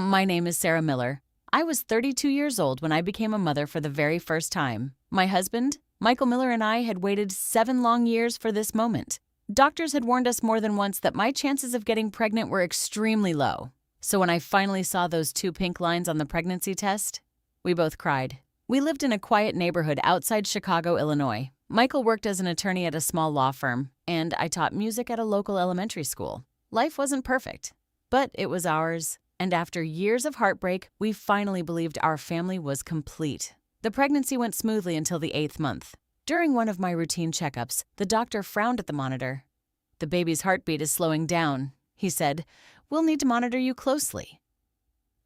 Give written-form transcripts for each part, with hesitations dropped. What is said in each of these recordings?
My name is Sarah Miller. I was 32 years old when I became a mother for the very first time. My husband, Michael Miller, and I had waited 7 long years for this moment. Doctors had warned us more than once that my chances of getting pregnant were extremely low. So when I finally saw those 2 pink lines on the pregnancy test, we both cried. We lived in a quiet neighborhood outside Chicago, Illinois. Michael worked as an attorney at a small law firm, and I taught music at a local elementary school. Life wasn't perfect, but it was ours. And after years of heartbreak, we finally believed our family was complete. The pregnancy went smoothly until the 8th month. During one of my routine checkups, the doctor frowned at the monitor. "The baby's heartbeat is slowing down," he said. "We'll need to monitor you closely."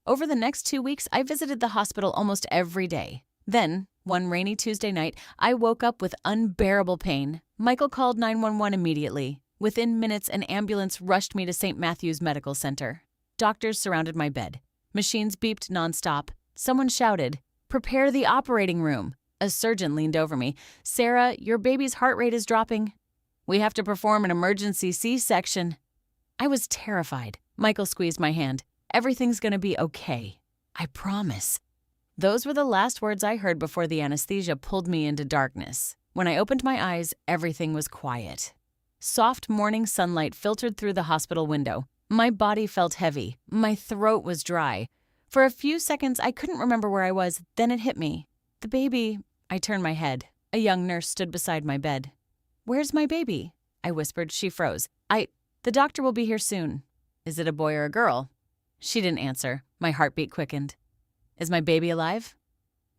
Over the next 2 weeks, I visited the hospital almost every day. Then, one rainy Tuesday night, I woke up with unbearable pain. Michael called 911 immediately. Within minutes, an ambulance rushed me to St. Matthew's Medical Center. Doctors surrounded my bed. Machines beeped nonstop. Someone shouted, "Prepare the operating room." A surgeon leaned over me. "Sarah, your baby's heart rate is dropping. We have to perform an emergency C-section." I was terrified. Michael squeezed my hand. "Everything's going to be okay. I promise." Those were the last words I heard before the anesthesia pulled me into darkness. When I opened my eyes, everything was quiet. Soft morning sunlight filtered through the hospital window. My body felt heavy. My throat was dry. For a few seconds, I couldn't remember where I was. Then it hit me. The baby. I turned my head. A young nurse stood beside my bed. "Where's my baby?" I whispered. She froze. The doctor will be here soon." "Is it a boy or a girl?" She didn't answer. My heartbeat quickened. "Is my baby alive?"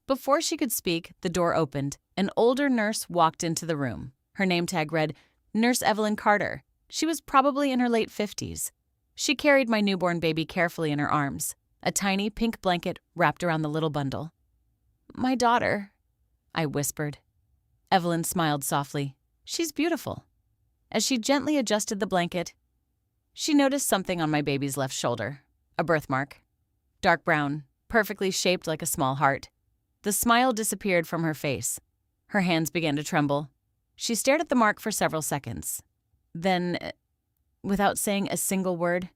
Before she could speak, the door opened. An older nurse walked into the room. Her name tag read, Nurse Evelyn Carter. She was probably in her late 50s. She carried my newborn baby carefully in her arms, a tiny pink blanket wrapped around the little bundle. "My daughter," I whispered. Evelyn smiled softly. "She's beautiful." As she gently adjusted the blanket, she noticed something on my baby's left shoulder, a birthmark. Dark brown, perfectly shaped like a small heart. The smile disappeared from her face. Her hands began to tremble. She stared at the mark for several seconds. Then, without saying a single word,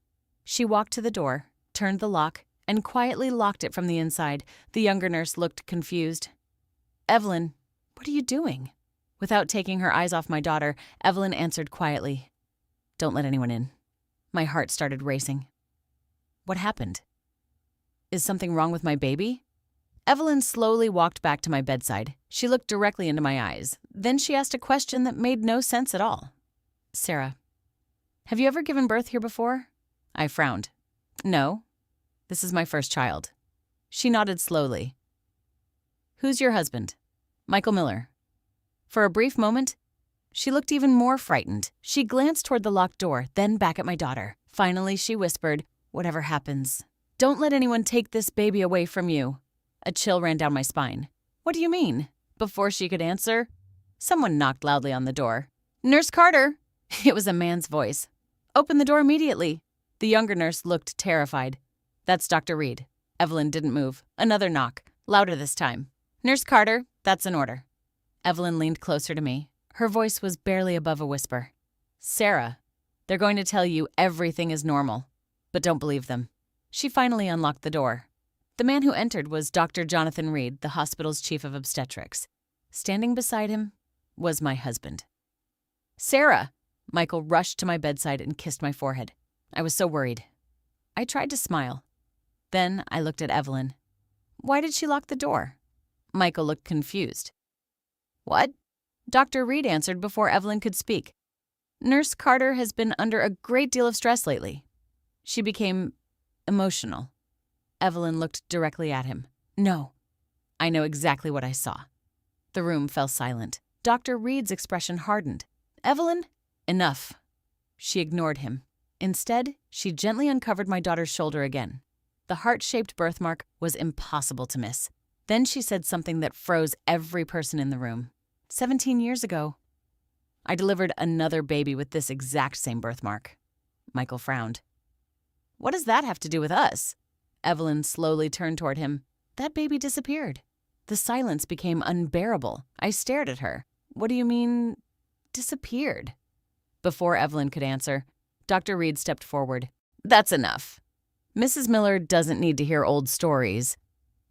she walked to the door, turned the lock, and quietly locked it from the inside. The younger nurse looked confused. "Evelyn, what are you doing?" Without taking her eyes off my daughter, Evelyn answered quietly, "Don't let anyone in." My heart started racing. What happened? Is something wrong with my baby? Evelyn slowly walked back to my bedside. She looked directly into my eyes. Then she asked a question that made no sense at all. "Sarah, have you ever given birth here before?" I frowned. "No. This is my first child." She nodded slowly. "Who's your husband?" "Michael Miller." For a brief moment, she looked even more frightened. She glanced toward the locked door, then back at my daughter. Finally, she whispered, "Whatever happens, don't let anyone take this baby away from you." A chill ran down my spine. "What do you mean?" Before she could answer, someone knocked loudly on the door. "Nurse Carter!" It was a man's voice. "Open the door immediately." The younger nurse looked terrified. "That's Dr. Reed." Evelyn didn't move. Another knock, louder this time. "Nurse Carter, that's an order." Evelyn leaned closer to me. Her voice was barely above a whisper. "Sarah, they're going to tell you everything is normal, but don't believe them." She finally unlocked the door. The man who entered was Dr. Jonathan Reed, the hospital's chief of obstetrics. Standing beside him was my husband. "Sarah!" Michael rushed to my bedside and kissed my forehead. I was so worried. I tried to smile. Then I looked at Evelyn. "Why did she lock the door?" Michael looked confused. "What?" Dr. Reed answered before Evelyn could speak. "Nurse Carter has been under a great deal of stress lately. She became emotional." Evelyn looked directly at him. "No, I know exactly what I saw." The room fell silent. Dr. Reed's expression hardened. "Evelyn, enough." She ignored him. Instead, she gently uncovered my daughter's shoulder again. The heart-shaped birthmark was impossible to miss. Then she said something that froze every person in the room. 17 years ago, I delivered another baby with this exact same birthmark. Michael frowned. "What does that have to do with us?" Evelyn slowly turned toward him. That baby disappeared. The silence became unbearable. I stared at her. "What do you mean, disappeared?" Before Evelyn could answer, Dr. Reed stepped forward. "That's enough." Mrs. Miller doesn't need to hear old stories.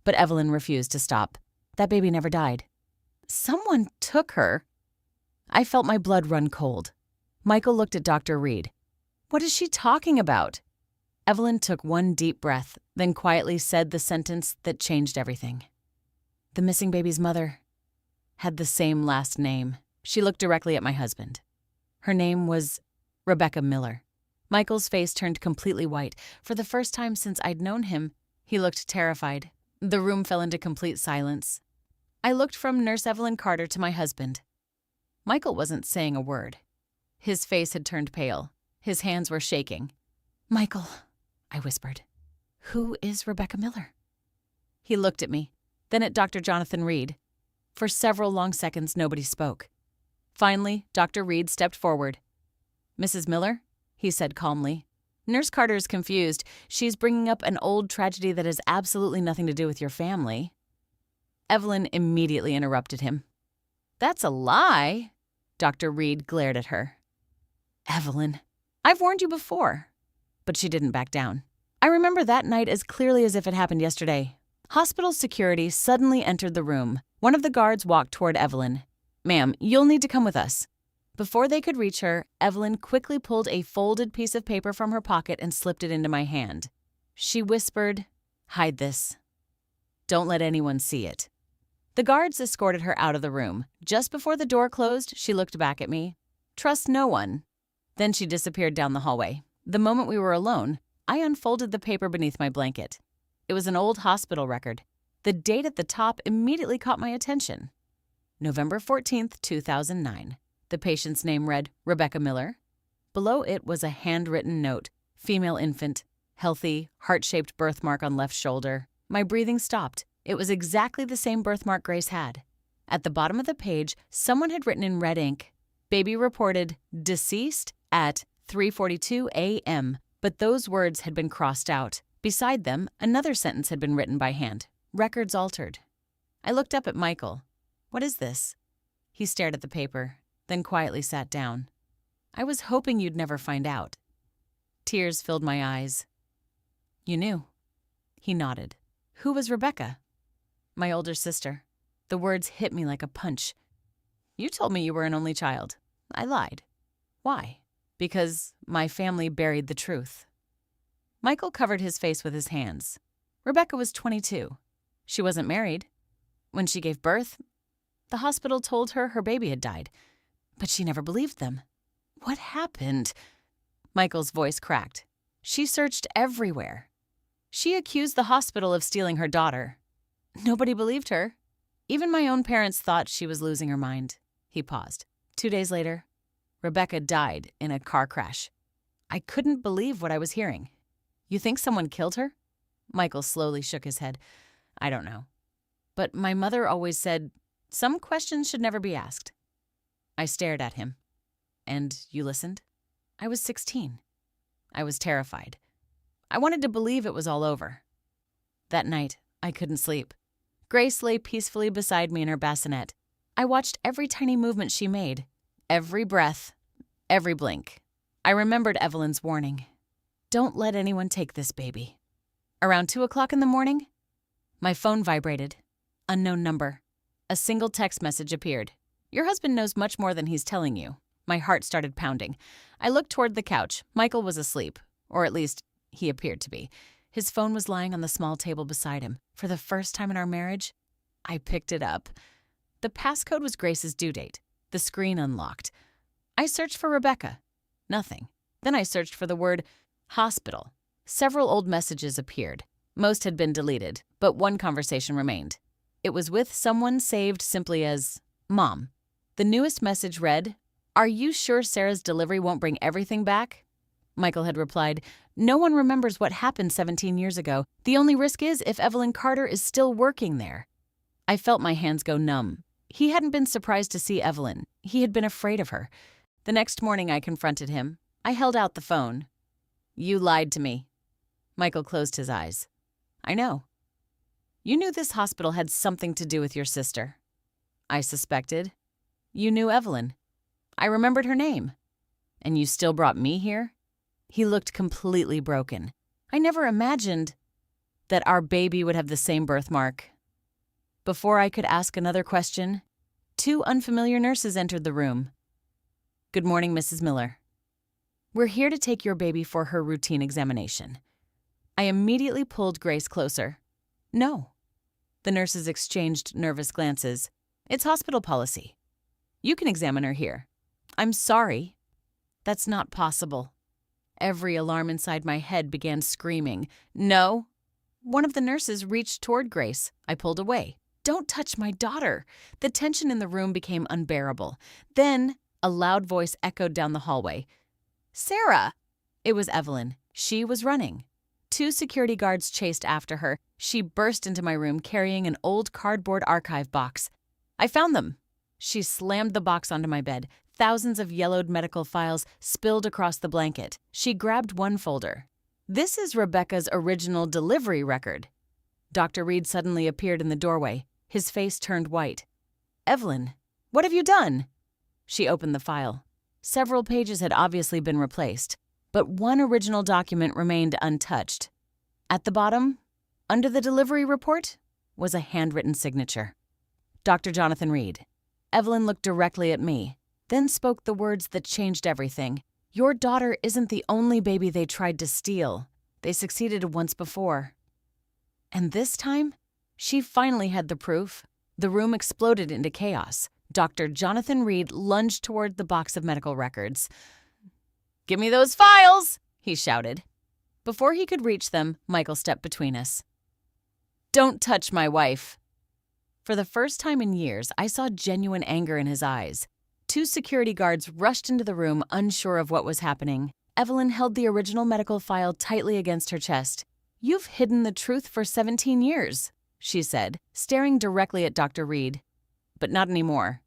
But Evelyn refused to stop. That baby never died. Someone took her. I felt my blood run cold. Michael looked at Dr. Reed. What is she talking about? Evelyn took one deep breath, then quietly said the sentence that changed everything. The missing baby's mother had the same last name. She looked directly at my husband. Her name was Rebecca Miller. Michael's face turned completely white. For the first time since I'd known him, he looked terrified. The room fell into complete silence. I looked from Nurse Evelyn Carter to my husband. Michael wasn't saying a word. His face had turned pale. His hands were shaking. Michael, I whispered, who is Rebecca Miller? He looked at me, then at Dr. Jonathan Reed. For several long seconds, nobody spoke. Finally, Dr. Reed stepped forward. Mrs. Miller, he said calmly, Nurse Carter is confused. She's bringing up an old tragedy that has absolutely nothing to do with your family. Evelyn immediately interrupted him. That's a lie. Dr. Reed glared at her. Evelyn, I've warned you before. But she didn't back down. I remember that night as clearly as if it happened yesterday. Hospital security suddenly entered the room. One of the guards walked toward Evelyn. Ma'am, you'll need to come with us. Before they could reach her, Evelyn quickly pulled a folded piece of paper from her pocket and slipped it into my hand. She whispered, hide this. Don't let anyone see it. The guards escorted her out of the room. Just before the door closed, she looked back at me. Trust no one. Then she disappeared down the hallway. The moment we were alone, I unfolded the paper beneath my blanket. It was an old hospital record. The date at the top immediately caught my attention. November 14th, 2009. The patient's name read Rebecca Miller. Below it was a handwritten note, female infant, healthy, heart-shaped birthmark on left shoulder. My breathing stopped. It was exactly the same birthmark Grace had. At the bottom of the page, someone had written in red ink, baby reported deceased at 3:42 a.m., but those words had been crossed out. Beside them, another sentence had been written by hand. Records altered. I looked up at Michael. What is this? He stared at the paper, then quietly sat down. I was hoping you'd never find out. Tears filled my eyes. You knew. He nodded. Who was Rebecca? My older sister. The words hit me like a punch. You told me you were an only child. I lied. Why? Because my family buried the truth. Michael covered his face with his hands. Rebecca was 22. She wasn't married. When she gave birth, the hospital told her her baby had died, but she never believed them. What happened? Michael's voice cracked. She searched everywhere. She accused the hospital of stealing her daughter. Nobody believed her. Even my own parents thought she was losing her mind. He paused. 2 days later, Rebecca died in a car crash. I couldn't believe what I was hearing. You think someone killed her? Michael slowly shook his head. I don't know. But my mother always said, some questions should never be asked. I stared at him. And you listened? I was 16. I was terrified. I wanted to believe it was all over. That night, I couldn't sleep. Grace lay peacefully beside me in her bassinet. I watched every tiny movement she made, every breath, every blink. I remembered Evelyn's warning. Don't let anyone take this baby. Around 2 o'clock in the morning, my phone vibrated. Unknown number. A single text message appeared. Your husband knows much more than he's telling you. My heart started pounding. I looked toward the couch. Michael was asleep, or at least he appeared to be. His phone was lying on the small table beside him. For the first time in our marriage, I picked it up. The passcode was Grace's due date. The screen unlocked. I searched for Rebecca. Nothing. Then I searched for the word hospital. Several old messages appeared. Most had been deleted, but one conversation remained. It was with someone saved simply as Mom. The newest message read, Are you sure Sarah's delivery won't bring everything back? Michael had replied, No one remembers what happened 17 years ago. The only risk is if Evelyn Carter is still working there. I felt my hands go numb. He hadn't been surprised to see Evelyn. He had been afraid of her. The next morning I confronted him. I held out the phone. You lied to me. Michael closed his eyes. I know. You knew this hospital had something to do with your sister. I suspected. You knew Evelyn. I remembered her name. And you still brought me here? He looked completely broken. I never imagined that our baby would have the same birthmark. Before I could ask another question, two unfamiliar nurses entered the room. "Good morning, Mrs. Miller. We're here to take your baby for her routine examination." I immediately pulled Grace closer. "No." The nurses exchanged nervous glances. "It's hospital policy. You can examine her here." "I'm sorry. That's not possible." Every alarm inside my head began screaming, "No." One of the nurses reached toward Grace. I pulled away. "Don't touch my daughter." The tension in the room became unbearable. Then a loud voice echoed down the hallway. "Sarah!" It was Evelyn. She was running. Two security guards chased after her. She burst into my room carrying an old cardboard archive box. "I found them." She slammed the box onto my bed. Thousands of yellowed medical files spilled across the blanket. She grabbed one folder. "This is Rebecca's original delivery record." Dr. Reed suddenly appeared in the doorway. His face turned white. "Evelyn, what have you done?" She opened the file. Several pages had obviously been replaced, but one original document remained untouched. At the bottom, under the delivery report, was a handwritten signature. "Dr. Jonathan Reed." Evelyn looked directly at me, then spoke the words that changed everything. "Your daughter isn't the only baby they tried to steal. They succeeded once before. And this time, she finally had the proof." The room exploded into chaos. Dr. Jonathan Reed lunged toward the box of medical records. "Give me those files!" he shouted. Before he could reach them, Michael stepped between us. "Don't touch my wife." For the first time in years, I saw genuine anger in his eyes. Two security guards rushed into the room, unsure of what was happening. Evelyn held the original medical file tightly against her chest. "You've hidden the truth for 17 years, she said, staring directly at Dr. Reed. "But not anymore."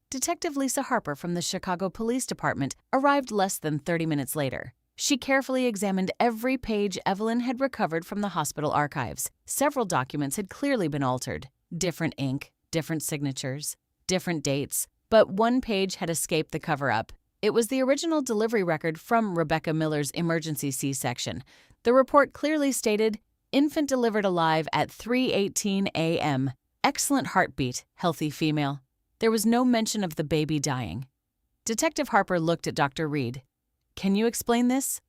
Detective Lisa Harper from the Chicago Police Department arrived less than 30 minutes later. She carefully examined every page Evelyn had recovered from the hospital archives. Several documents had clearly been altered. Different ink, different signatures, different dates. But one page had escaped the cover-up. It was the original delivery record from Rebecca Miller's emergency C-section. The report clearly stated, "Infant delivered alive at 3:18 a.m. Excellent heartbeat, healthy female." There was no mention of the baby dying. Detective Harper looked at Dr. Reed. "Can you explain this?"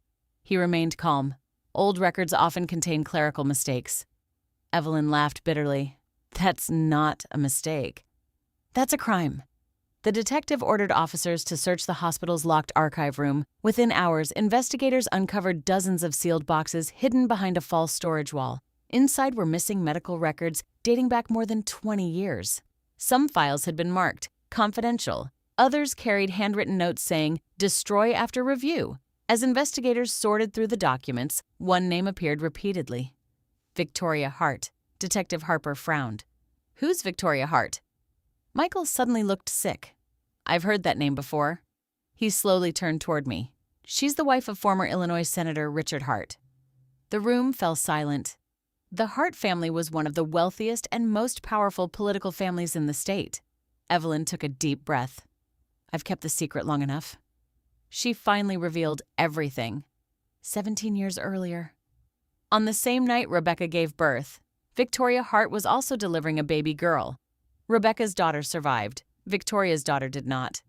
He remained calm. "Old records often contain clerical mistakes." Evelyn laughed bitterly. "That's not a mistake. That's a crime." The detective ordered officers to search the hospital's locked archive room. Within hours, investigators uncovered dozens of sealed boxes hidden behind a false storage wall. Inside were missing medical records dating back more than 20 years. Some files had been marked confidential. Others carried handwritten notes saying, "Destroy after review." As investigators sorted through the documents, one name appeared repeatedly. Victoria Hart. Detective Harper frowned. "Who's Victoria Hart?" Michael suddenly looked sick. "I've heard that name before." He slowly turned toward me. "She's the wife of former Illinois Senator Richard Hart." The room fell silent. The Hart family was one of the wealthiest and most powerful political families in the state. Evelyn took a deep breath. "I've kept the secret long enough." She finally revealed everything. 17 years earlier. On the same night Rebecca gave birth, Victoria Hart was also delivering a baby girl. Rebecca's daughter survived. Victoria's daughter did not.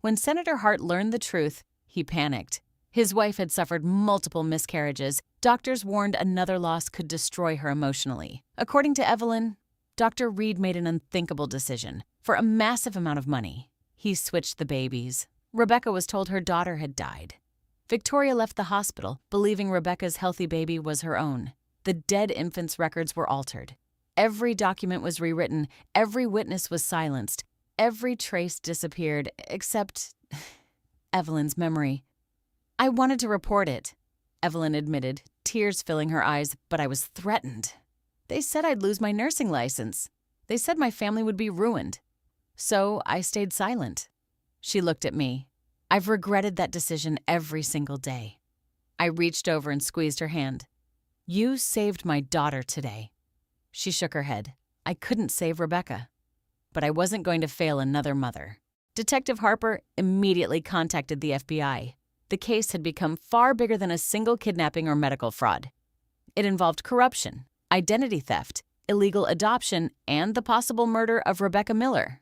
When Senator Hart learned the truth, he panicked. His wife had suffered multiple miscarriages. Doctors warned another loss could destroy her emotionally. According to Evelyn, Dr. Reed made an unthinkable decision. For a massive amount of money, he switched the babies. Rebecca was told her daughter had died. Victoria left the hospital, believing Rebecca's healthy baby was her own. The dead infant's records were altered. Every document was rewritten. Every witness was silenced. Every trace disappeared, except Evelyn's memory. "I wanted to report it," Evelyn admitted, tears filling her eyes, "but I was threatened. They said I'd lose my nursing license. They said my family would be ruined. So I stayed silent." She looked at me. "I've regretted that decision every single day." I reached over and squeezed her hand. "You saved my daughter today." She shook her head. "I couldn't save Rebecca. But I wasn't going to fail another mother." Detective Harper immediately contacted the FBI. The case had become far bigger than a single kidnapping or medical fraud. It involved corruption, identity theft, illegal adoption, and the possible murder of Rebecca Miller.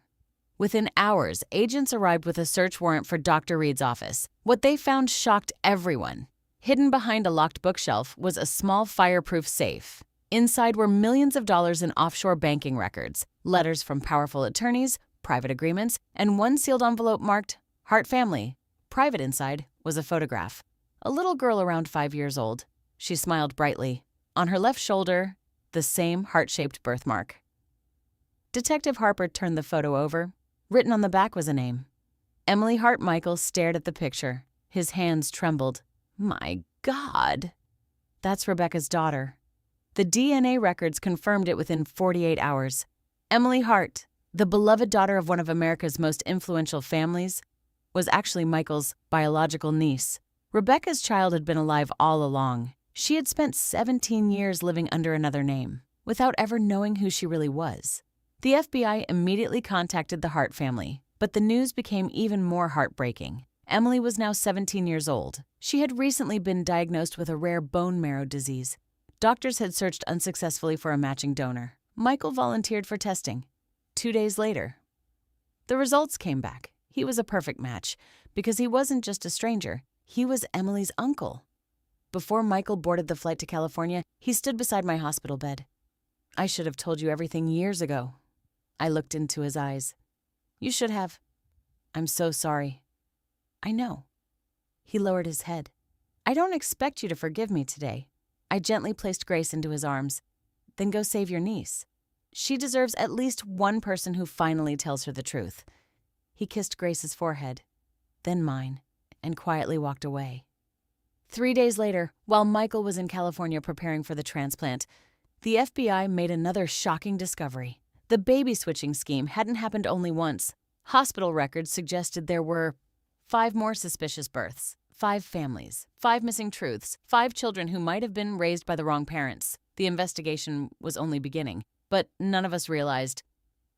Within hours, agents arrived with a search warrant for Dr. Reed's office. What they found shocked everyone. Hidden behind a locked bookshelf was a small fireproof safe. Inside were millions of dollars in offshore banking records, letters from powerful attorneys, private agreements, and one sealed envelope marked Hart Family. Private inside was a photograph. A little girl around 5 years old. She smiled brightly. On her left shoulder, the same heart-shaped birthmark. Detective Harper turned the photo over. Written on the back was a name. Emily Hart Michael stared at the picture. His hands trembled. My God! That's Rebecca's daughter. The DNA records confirmed it within 48 hours. Emily Hart, the beloved daughter of one of America's most influential families, was actually Michael's biological niece. Rebecca's child had been alive all along. She had spent 17 years living under another name, without ever knowing who she really was. The FBI immediately contacted the Hart family, but the news became even more heartbreaking. Emily was now 17 years old. She had recently been diagnosed with a rare bone marrow disease. Doctors had searched unsuccessfully for a matching donor. Michael volunteered for testing. 2 days later, the results came back. He was a perfect match, because he wasn't just a stranger. He was Emily's uncle. Before Michael boarded the flight to California, he stood beside my hospital bed. I should have told you everything years ago. I looked into his eyes. You should have. I'm so sorry. I know. He lowered his head. I don't expect you to forgive me today. I gently placed Grace into his arms. Then go save your niece. She deserves at least one person who finally tells her the truth. He kissed Grace's forehead, then mine, and quietly walked away. 3 days later, while Michael was in California preparing for the transplant, the FBI made another shocking discovery. The baby switching scheme hadn't happened only once. Hospital records suggested there were 5 more suspicious births, 5 families, 5 missing truths, 5 children who might have been raised by the wrong parents. The investigation was only beginning, but none of us realized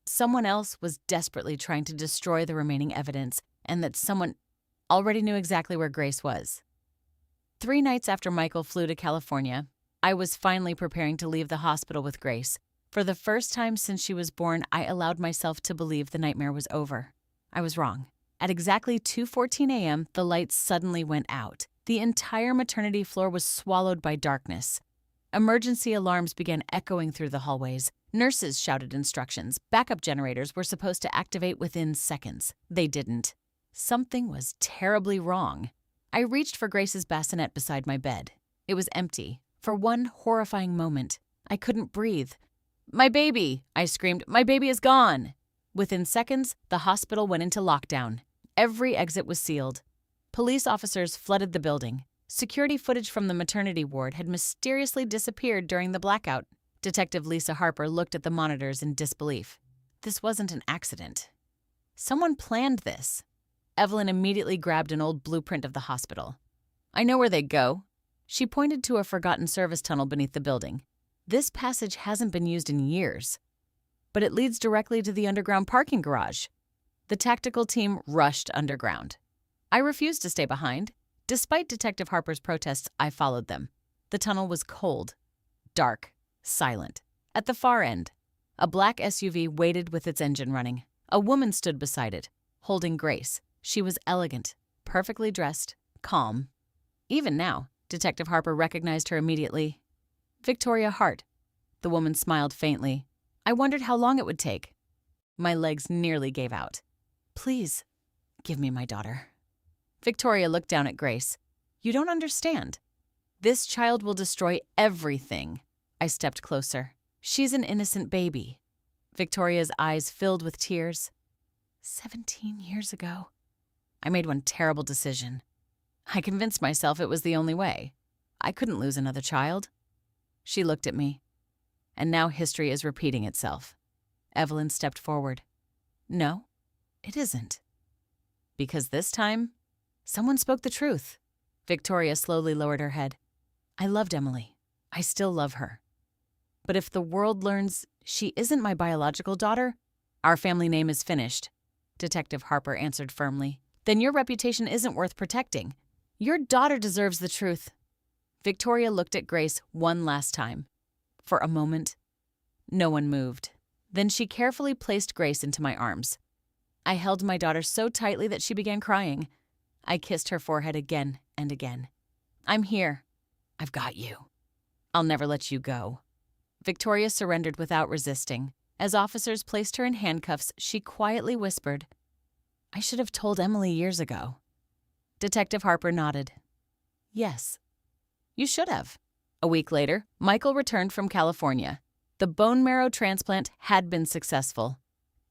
someone else was desperately trying to destroy the remaining evidence, and that someone already knew exactly where Grace was. 3 nights after Michael flew to California, I was finally preparing to leave the hospital with Grace. For the first time since she was born, I allowed myself to believe the nightmare was over. I was wrong. At exactly 2:14 a.m., the lights suddenly went out. The entire maternity floor was swallowed by darkness. Emergency alarms began echoing through the hallways. Nurses shouted instructions. Backup generators were supposed to activate within seconds. They didn't. Something was terribly wrong. I reached for Grace's bassinet beside my bed. It was empty. For one horrifying moment, I couldn't breathe. "My baby!" I screamed. "My baby is gone!" Within seconds, the hospital went into lockdown. Every exit was sealed. Police officers flooded the building. Security footage from the maternity ward had mysteriously disappeared during the blackout. Detective Lisa Harper looked at the monitors in disbelief. This wasn't an accident. Someone planned this. Evelyn immediately grabbed an old blueprint of the hospital. "I know where they go." She pointed to a forgotten service tunnel beneath the building. "This passage hasn't been used in years, but it leads directly to the underground parking garage." The tactical team rushed underground. I refused to stay behind. Despite Detective Harper's protests, I followed them. The tunnel was cold, dark, silent. At the far end, a black SUV waited with its engine running. A woman stood beside it, holding Grace. She was elegant, perfectly dressed, calm. Even now, Detective Harper recognized her immediately. Victoria Hart. The woman smiled faintly. I wondered how long it would take. My legs nearly gave out. "Please, give me my daughter." Victoria looked down at Grace. "You don't understand. This child will destroy everything." I stepped closer. "She's an innocent baby." Victoria's eyes filled with tears. 17 years ago. I made one terrible decision. I convinced myself it was the only way. I couldn't lose another child. She looked at me. And now history is repeating itself. Evelyn stepped forward. "No, it isn't. Because this time, someone spoke the truth." Victoria slowly lowered her head. "I loved Emily. I still love her. But if the world learns she isn't my biological daughter, our family name is finished." Detective Harper answered firmly. "Then your reputation isn't worth protecting. Your daughter deserves the truth." Victoria looked at Grace one last time. For a moment, no one moved. Then she carefully placed Grace into my arms. I held my daughter so tightly that she began crying. I kissed her forehead again and again. "I'm here. I've got you. I'll never let you go." Victoria surrendered without resisting. As officers placed her in handcuffs, she quietly whispered, "I should have told Emily years ago." Detective Harper nodded. "Yes, you should have." A week later, Michael returned from California. The bone marrow transplant had been successful.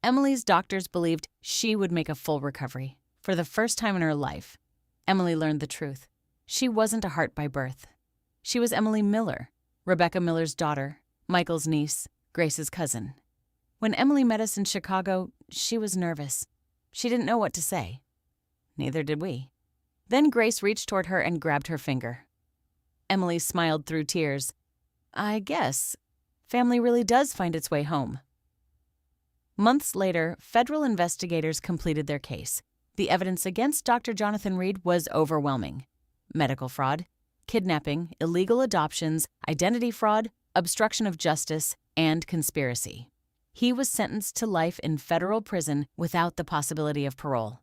Emily's doctors believed she would make a full recovery. For the first time in her life, Emily learned the truth. She wasn't a heart by birth. She was Emily Miller, Rebecca Miller's daughter, Michael's niece, Grace's cousin. When Emily met us in Chicago, she was nervous. She didn't know what to say. Neither did we. Then Grace reached toward her and grabbed her finger. Emily smiled through tears. "I guess family really does find its way home." Months later, federal investigators completed their case. The evidence against Dr. Jonathan Reed was overwhelming. Medical fraud, kidnapping, illegal adoptions, identity fraud, obstruction of justice, and conspiracy. He was sentenced to life in federal prison without the possibility of parole.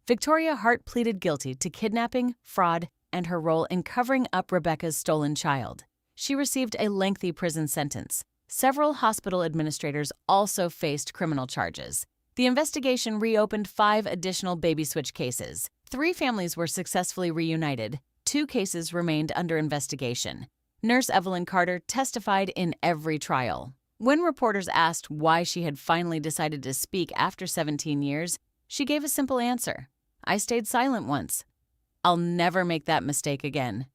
Victoria Hart pleaded guilty to kidnapping, fraud, and her role in covering up Rebecca's stolen child. She received a lengthy prison sentence. Several hospital administrators also faced criminal charges. The investigation reopened 5 additional baby switch cases. 3 families were successfully reunited. 2 cases remained under investigation. Nurse Evelyn Carter testified in every trial. When reporters asked why she had finally decided to speak after 17 years, she gave a simple answer. "I stayed silent once. I'll never make that mistake again."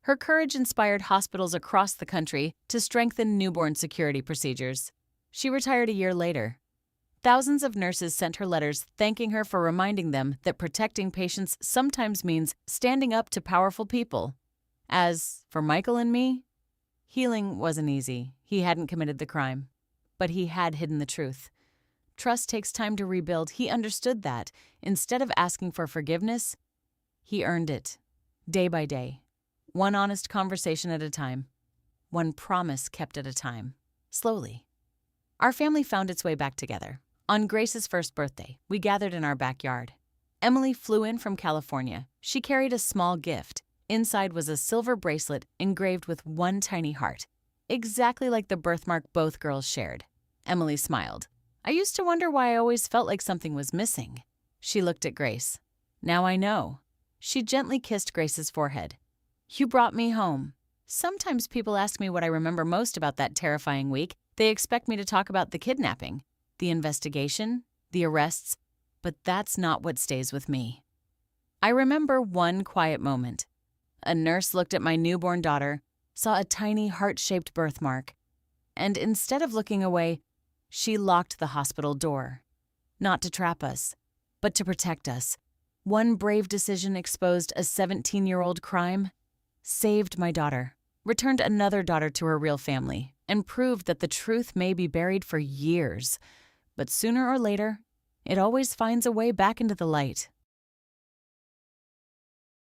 Her courage inspired hospitals across the country to strengthen newborn security procedures. She retired a year later. Thousands of nurses sent her letters thanking her for reminding them that protecting patients sometimes means standing up to powerful people. As for Michael and me, healing wasn't easy. He hadn't committed the crime, but he had hidden the truth. Trust takes time to rebuild. He understood that. Instead of asking for forgiveness, he earned it, day by day. One honest conversation at a time. One promise kept at a time. Slowly. Our family found its way back together. On Grace's first birthday, we gathered in our backyard. Emily flew in from California. She carried a small gift. Inside was a silver bracelet engraved with one tiny heart, exactly like the birthmark both girls shared. Emily smiled. "I used to wonder why I always felt like something was missing." She looked at Grace. "Now I know." She gently kissed Grace's forehead. "You brought me home." Sometimes people ask me what I remember most about that terrifying week. They expect me to talk about the kidnapping, the investigation, the arrests, but that's not what stays with me. I remember one quiet moment. A nurse looked at my newborn daughter, saw a tiny heart-shaped birthmark, and instead of looking away, she locked the hospital door. Not to trap us, but to protect us. One brave decision exposed a 17-year-old crime, saved my daughter, returned another daughter to her real family, and proved that the truth may be buried for years, but sooner or later, it always finds a way back into the light.